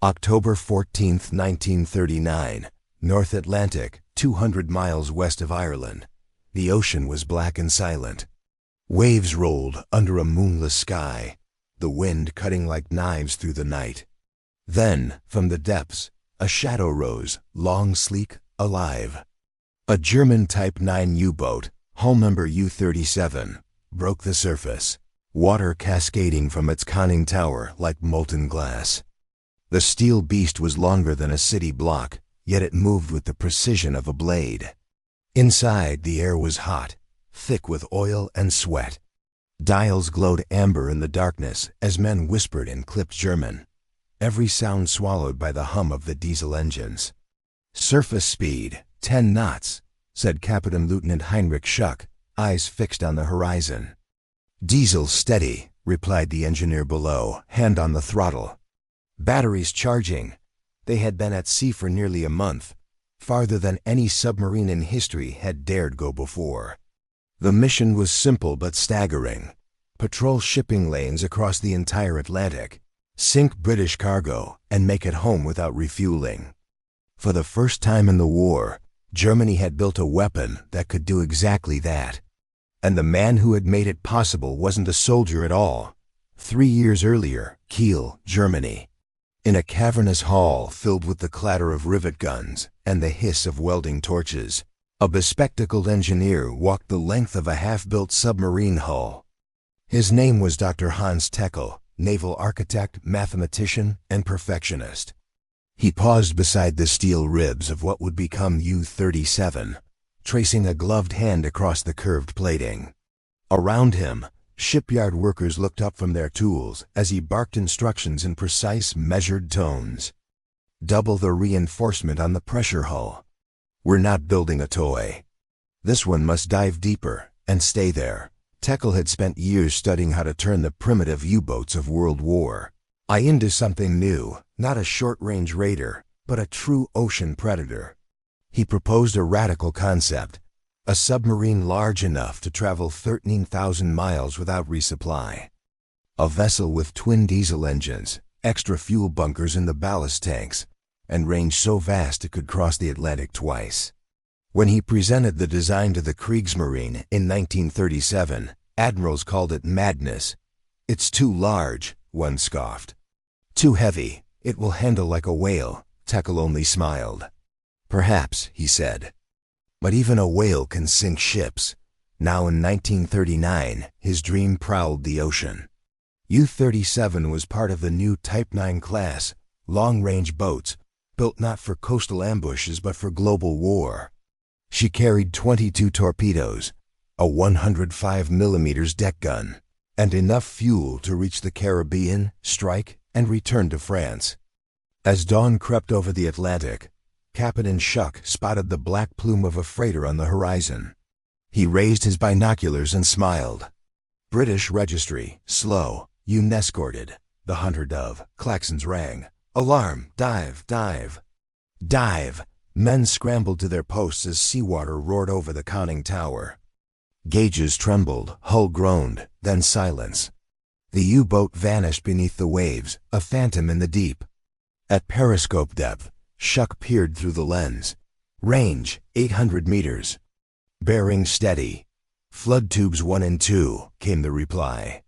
October 14, 1939, North Atlantic, 200 miles west of Ireland. The ocean was black and silent. Waves rolled under a moonless sky, the wind cutting like knives through the night. Then, from the depths, a shadow rose, long, sleek, alive. A German Type 9 U-boat, hull number U-37, broke the surface, water cascading from its conning tower like molten glass. The steel beast was longer than a city block, yet it moved with the precision of a blade. Inside, the air was hot, thick with oil and sweat. Dials glowed amber in the darkness as men whispered in clipped German, every sound swallowed by the hum of the diesel engines. "Surface speed, 10 knots, said Captain Lieutenant Heinrich Schuck, eyes fixed on the horizon. "Diesel steady," replied the engineer below, hand on the throttle. "Batteries charging." They had been at sea for nearly a month, farther than any submarine in history had dared go before. The mission was simple but staggering. Patrol shipping lanes across the entire Atlantic, sink British cargo, and make it home without refueling. For the first time in the war, Germany had built a weapon that could do exactly that. And the man who had made it possible wasn't a soldier at all. 3 years earlier, Kiel, Germany. In a cavernous hall filled with the clatter of rivet guns and the hiss of welding torches, a bespectacled engineer walked the length of a half-built submarine hull. His name was Dr. Hans Teckel, naval architect, mathematician, and perfectionist. He paused beside the steel ribs of what would become U-37, tracing a gloved hand across the curved plating. Around him, shipyard workers looked up from their tools as he barked instructions in precise, measured tones. "Double the reinforcement on the pressure hull. We're not building a toy. This one must dive deeper and stay there." Teckel had spent years studying how to turn the primitive U-boats of World War I into something new, not a short-range raider, but a true ocean predator. He proposed a radical concept, a submarine large enough to travel 13,000 miles without resupply. A vessel with twin diesel engines, extra fuel bunkers in the ballast tanks, and range so vast it could cross the Atlantic twice. When he presented the design to the Kriegsmarine in 1937, admirals called it madness. "It's too large," one scoffed. "Too heavy. It will handle like a whale." Teckel only smiled. "Perhaps," he said. "But even a whale can sink ships." Now in 1939, his dream prowled the ocean. U-37 was part of the new Type 9 class, long-range boats, built not for coastal ambushes but for global war. She carried 22 torpedoes, a 105mm deck gun, and enough fuel to reach the Caribbean, strike, and return to France. As dawn crept over the Atlantic, Captain Schuck spotted the black plume of a freighter on the horizon. He raised his binoculars and smiled. British registry, slow, unescorted. The Hunter Dove. Klaxons rang. "Alarm! Dive! Dive!" Dive! Men scrambled to their posts as seawater roared over the conning tower. Gauges trembled, hull groaned, then silence. The U-boat vanished beneath the waves, a phantom in the deep. At periscope depth, Schuck peered through the lens. "Range, 800 meters. Bearing steady." "Flood tubes 1 and 2, came the reply.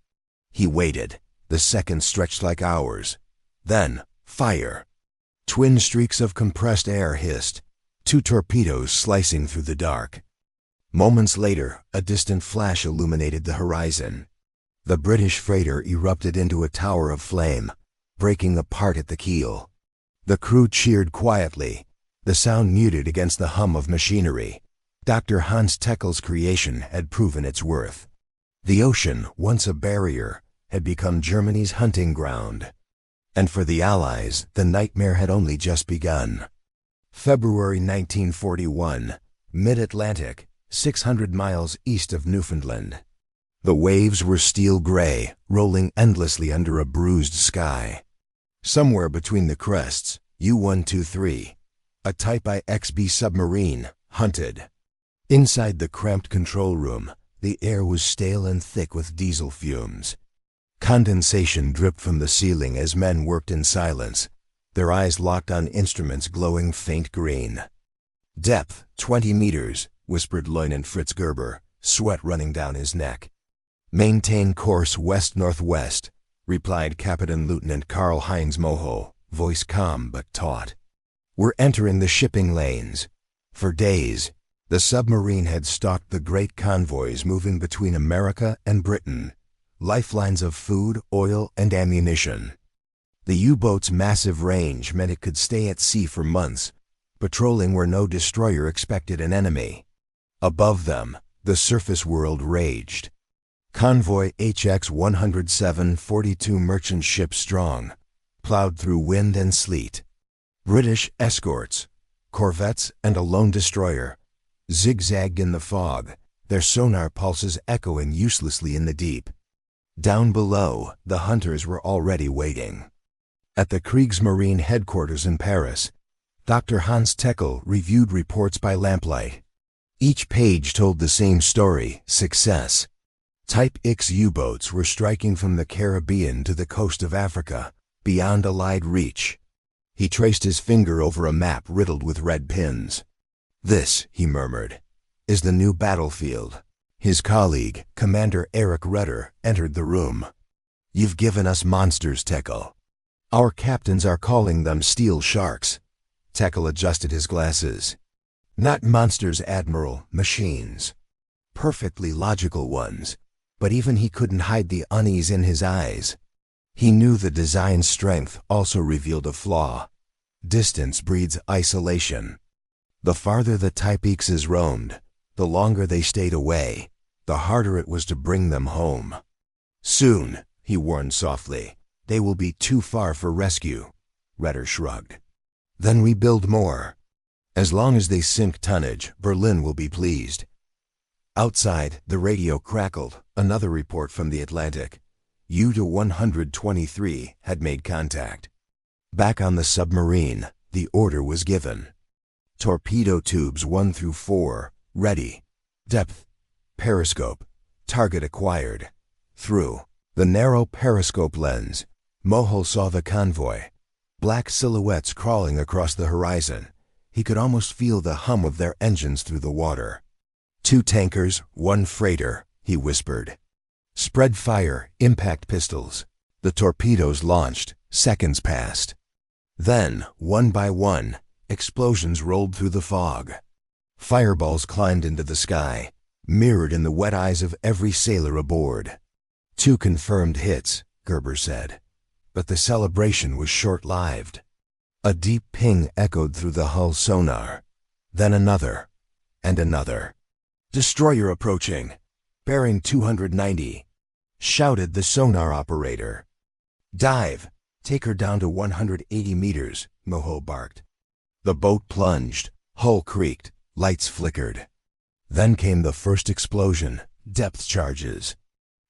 He waited. The seconds stretched like hours. Then, fire. Twin streaks of compressed air hissed, 2 torpedoes slicing through the dark. Moments later, a distant flash illuminated the horizon. The British freighter erupted into a tower of flame, breaking apart at the keel. The crew cheered quietly, the sound muted against the hum of machinery. Dr. Hans Teckel's creation had proven its worth. The ocean, once a barrier, had become Germany's hunting ground. And for the Allies, the nightmare had only just begun. February 1941, mid-Atlantic, 600 miles east of Newfoundland. The waves were steel gray, rolling endlessly under a bruised sky. Somewhere between the crests, U-123, a Type IXB submarine, hunted. Inside the cramped control room, the air was stale and thick with diesel fumes. Condensation dripped from the ceiling as men worked in silence, their eyes locked on instruments glowing faint green. "Depth, 20 meters, whispered Lieutenant Fritz Gerber, sweat running down his neck. "Maintain course west-northwest," replied Captain Lieutenant Karl-Heinz Moho, voice calm but taut. "We're entering the shipping lanes." For days, the submarine had stalked the great convoys moving between America and Britain, lifelines of food, oil, and ammunition. The U-boat's massive range meant it could stay at sea for months, patrolling where no destroyer expected an enemy. Above them, the surface world raged. Convoy HX-107, 42 merchant ships strong, plowed through wind and sleet. British escorts, corvettes, and a lone destroyer zigzagged in the fog, their sonar pulses echoing uselessly in the deep. Down below, the hunters were already waiting. At the Kriegsmarine headquarters in Paris, Dr. Hans Teckel reviewed reports by lamplight. Each page told the same story: success. Type X U-boats were striking from the Caribbean to the coast of Africa, beyond Allied reach. He traced his finger over a map riddled with red pins. "This," he murmured, "is the new battlefield." His colleague, Commander Erich Rudder, entered the room. "You've given us monsters, Teckel. Our captains are calling them steel sharks." Teckel adjusted his glasses. "Not monsters, Admiral, machines. Perfectly logical ones, but even he couldn't hide the unease in his eyes. He knew the design's strength also revealed a flaw. Distance breeds isolation. The farther the Type X's roamed, the longer they stayed away, the harder it was to bring them home. "Soon," he warned softly, "they will be too far for rescue." Rudder shrugged. "Then we build more. As long as they sink tonnage, Berlin will be pleased." Outside, the radio crackled, another report from the Atlantic. U-123 had made contact. Back on the submarine, the order was given. Torpedo tubes 1 through 4, ready. Depth, periscope, target acquired. Through the narrow periscope lens, Moho saw the convoy. Black silhouettes crawling across the horizon. He could almost feel the hum of their engines through the water. 2 tankers, 1 freighter, he whispered. "Spread fire, impact pistols." The torpedoes launched. Seconds passed. Then, one by one, explosions rolled through the fog. Fireballs climbed into the sky, mirrored in the wet eyes of every sailor aboard. 2 confirmed hits, Gerber said. But the celebration was short-lived. A deep ping echoed through the hull sonar. Then another, and another. "Destroyer approaching. Bearing 290. Shouted the sonar operator. "Dive. Take her down to 180 meters, Moho barked. The boat plunged, hull creaked, lights flickered. Then came the first explosion, depth charges.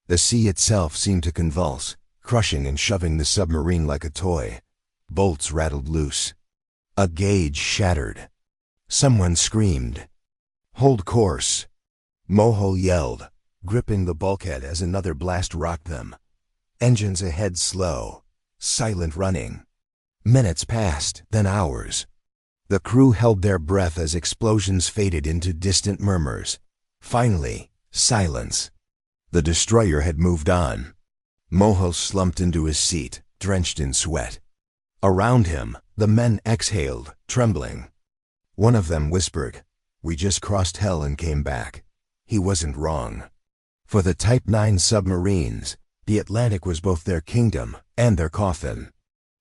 The sea itself seemed to convulse, crushing and shoving the submarine like a toy. Bolts rattled loose. A gauge shattered. Someone screamed. "Hold course." Moho yelled, gripping the bulkhead as another blast rocked them. Engines ahead slow, silent running. Minutes passed, then hours. The crew held their breath as explosions faded into distant murmurs. Finally, silence. The destroyer had moved on. Moho slumped into his seat, drenched in sweat. Around him, the men exhaled, trembling. One of them whispered, "We just crossed hell and came back." He wasn't wrong. For the Type 9 submarines, the Atlantic was both their kingdom and their coffin.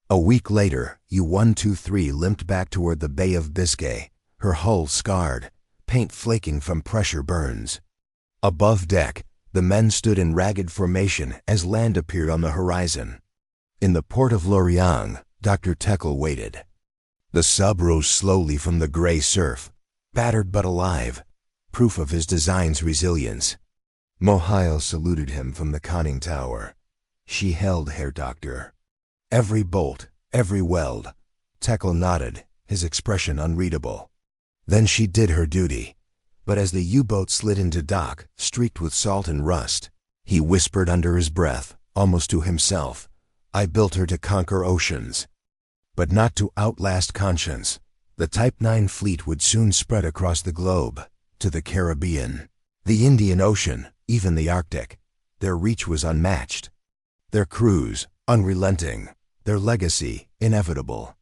A week later, U-123 limped back toward the Bay of Biscay, her hull scarred, paint flaking from pressure burns. Above deck, the men stood in ragged formation as land appeared on the horizon. In the port of Lorient, Dr. Teckel waited. The sub rose slowly from the gray surf, battered but alive, proof of his design's resilience. Mohail saluted him from the conning tower. "She held, Herr Doctor." Every bolt, every weld. Teckel nodded, his expression unreadable. Then she did her duty. But as the U-boat slid into dock, streaked with salt and rust, he whispered under his breath, almost to himself, "I built her to conquer oceans." But not to outlast conscience. The Type 9 fleet would soon spread across the globe, to the Caribbean, the Indian Ocean, even the Arctic. Their reach was unmatched. Their crews, unrelenting. Their legacy, inevitable.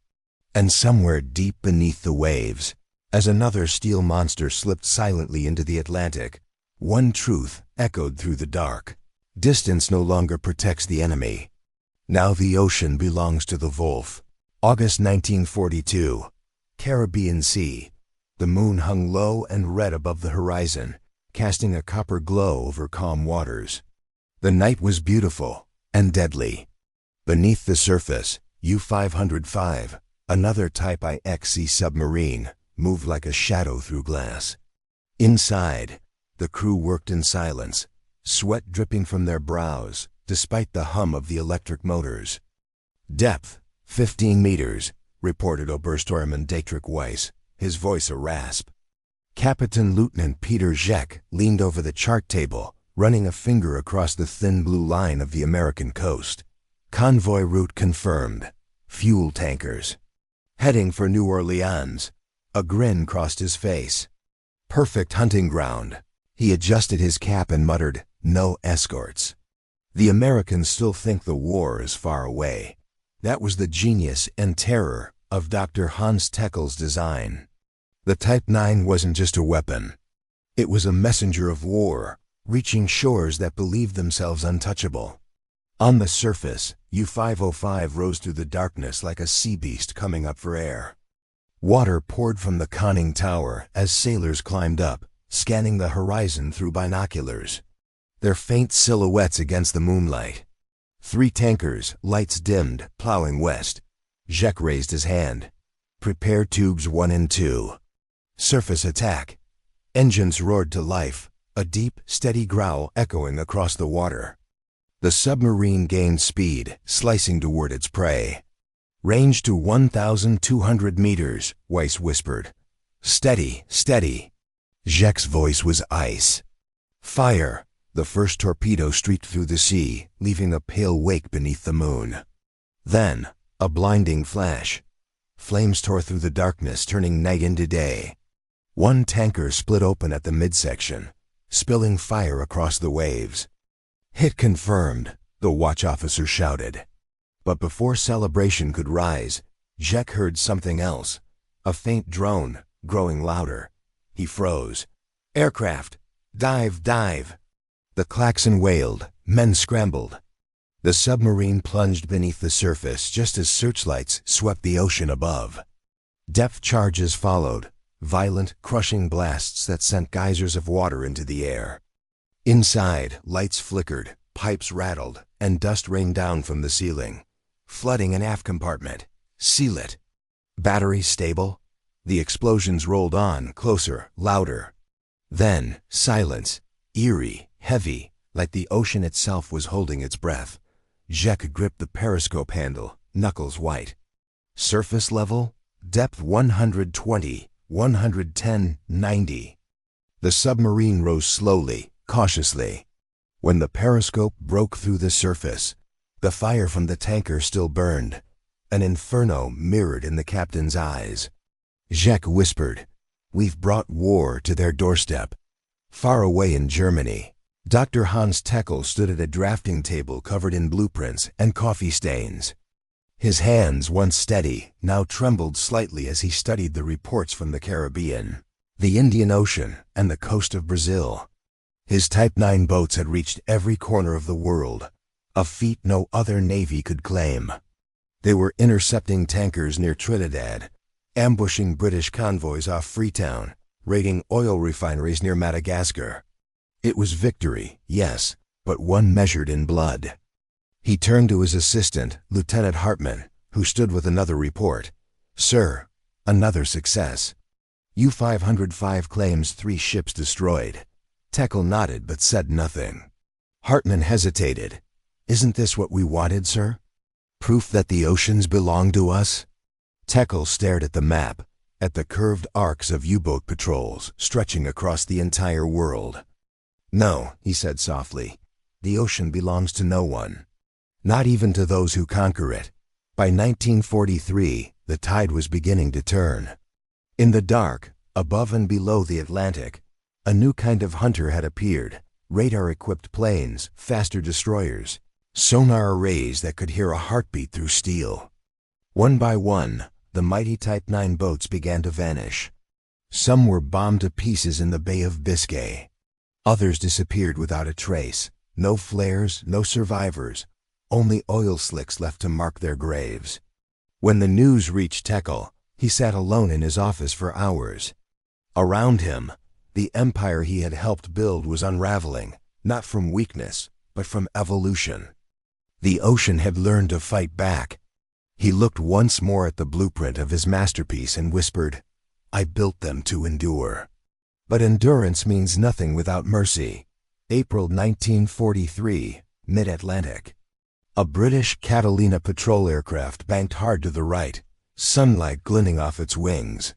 And somewhere deep beneath the waves, as another steel monster slipped silently into the Atlantic, one truth echoed through the dark. Distance no longer protects the enemy. Now the ocean belongs to the Wolf. August 1942. Caribbean Sea. The moon hung low and red above the horizon, casting a copper glow over calm waters. The night was beautiful and deadly. Beneath the surface, U-505, another Type IXC submarine, moved like a shadow through glass. Inside, the crew worked in silence, sweat dripping from their brows, despite the hum of the electric motors. Depth, 15 meters, reported Obersteuermann Dietrich Weiss, his voice a rasp. Captain Lieutenant Peter Zech leaned over the chart table, running a finger across the thin blue line of the American coast. Convoy route confirmed. Fuel tankers. Heading for New Orleans. A grin crossed his face. Perfect hunting ground. He adjusted his cap and muttered, "No escorts." The Americans still think the war is far away. That was the genius and terror of Dr. Hans Teckel's design. The Type 9 wasn't just a weapon. It was a messenger of war, reaching shores that believed themselves untouchable. On the surface, U-505 rose through the darkness like a sea beast coming up for air. Water poured from the conning tower as sailors climbed up, scanning the horizon through binoculars. Their faint silhouettes against the moonlight. 3 tankers, lights dimmed, plowing west. Zech raised his hand. Prepare tubes 1 and 2. Surface attack. Engines roared to life, a deep, steady growl echoing across the water. The submarine gained speed, slicing toward its prey. Range to 1,200 meters, Weiss whispered. Steady, steady. Zech's voice was ice. Fire. The first torpedo streaked through the sea, leaving a pale wake beneath the moon. Then, a blinding flash. Flames tore through the darkness, turning night into day. One tanker split open at the midsection, spilling fire across the waves. Hit confirmed, the watch officer shouted. But before celebration could rise, Zech heard something else. A faint drone, growing louder. He froze. Aircraft! Dive, dive! The klaxon wailed, men scrambled. The submarine plunged beneath the surface just as searchlights swept the ocean above. Depth charges followed, violent, crushing blasts that sent geysers of water into the air. Inside, lights flickered, pipes rattled, and dust rained down from the ceiling, flooding an aft compartment. Seal it. Battery stable? The explosions rolled on, closer, louder. Then, silence, eerie, heavy, like the ocean itself was holding its breath. Zech gripped the periscope handle, knuckles white. Surface level? Depth 120, 110, 90. The submarine rose slowly, cautiously. When the periscope broke through the surface, the fire from the tanker still burned, an inferno mirrored in the captain's eyes. Zech whispered, "We've brought war to their doorstep." Far away in Germany, Dr. Hans Teckel stood at a drafting table covered in blueprints and coffee stains. His hands, once steady, now trembled slightly as he studied the reports from the Caribbean, the Indian Ocean, and the coast of Brazil. His Type 9 boats had reached every corner of the world, a feat no other navy could claim. They were intercepting tankers near Trinidad, ambushing British convoys off Freetown, raiding oil refineries near Madagascar. It was victory, yes, but one measured in blood. He turned to his assistant, Lieutenant Hartmann, who stood with another report. "Sir, another success. U-505 claims 3 ships destroyed." Teckel nodded but said nothing. Hartmann hesitated. "Isn't this what we wanted, sir? Proof that the oceans belong to us?" Teckel stared at the map, at the curved arcs of U-boat patrols stretching across the entire world. "No," he said softly, "the ocean belongs to no one. Not even to those who conquer it. By 1943, the tide was beginning to turn. In the dark, above and below the Atlantic, a new kind of hunter had appeared: radar-equipped planes, faster destroyers, sonar arrays that could hear a heartbeat through steel. One by one, the mighty Type 9 boats began to vanish. Some were bombed to pieces in the Bay of Biscay. Others disappeared without a trace. No flares, no survivors, only oil slicks left to mark their graves. When the news reached Tekel, he sat alone in his office for hours. Around him, the empire he had helped build was unraveling, not from weakness, but from evolution. The ocean had learned to fight back. He looked once more at the blueprint of his masterpiece and whispered, "I built them to endure." But endurance means nothing without mercy. April 1943, mid-Atlantic. A British Catalina patrol aircraft banked hard to the right, sunlight glinting off its wings.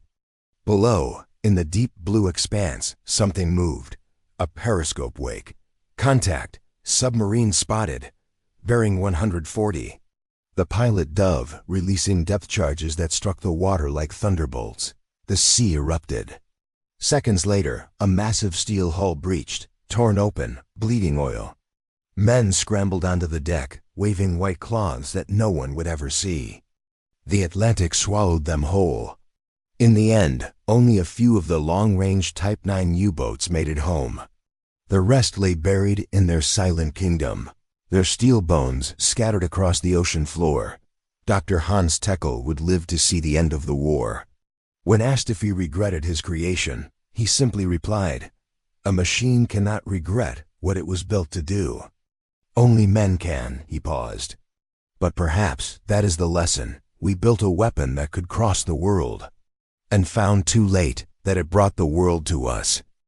Below, in the deep blue expanse, something moved. A periscope wake. Contact. Submarine spotted. Bearing 140. The pilot dove, releasing depth charges that struck the water like thunderbolts. The sea erupted. Seconds later, a massive steel hull breached, torn open, bleeding oil. Men scrambled onto the deck, waving white cloths that no one would ever see. The Atlantic swallowed them whole. In the end, only a few of the long-range Type 9 U-boats made it home. The rest lay buried in their silent kingdom, their steel bones scattered across the ocean floor. Dr. Hans Tekel would live to see the end of the war. When asked if he regretted his creation, he simply replied, "A machine cannot regret what it was built to do. Only men can." He paused. "But perhaps that is the lesson. We built a weapon that could cross the world, and found too late that it brought the world to us."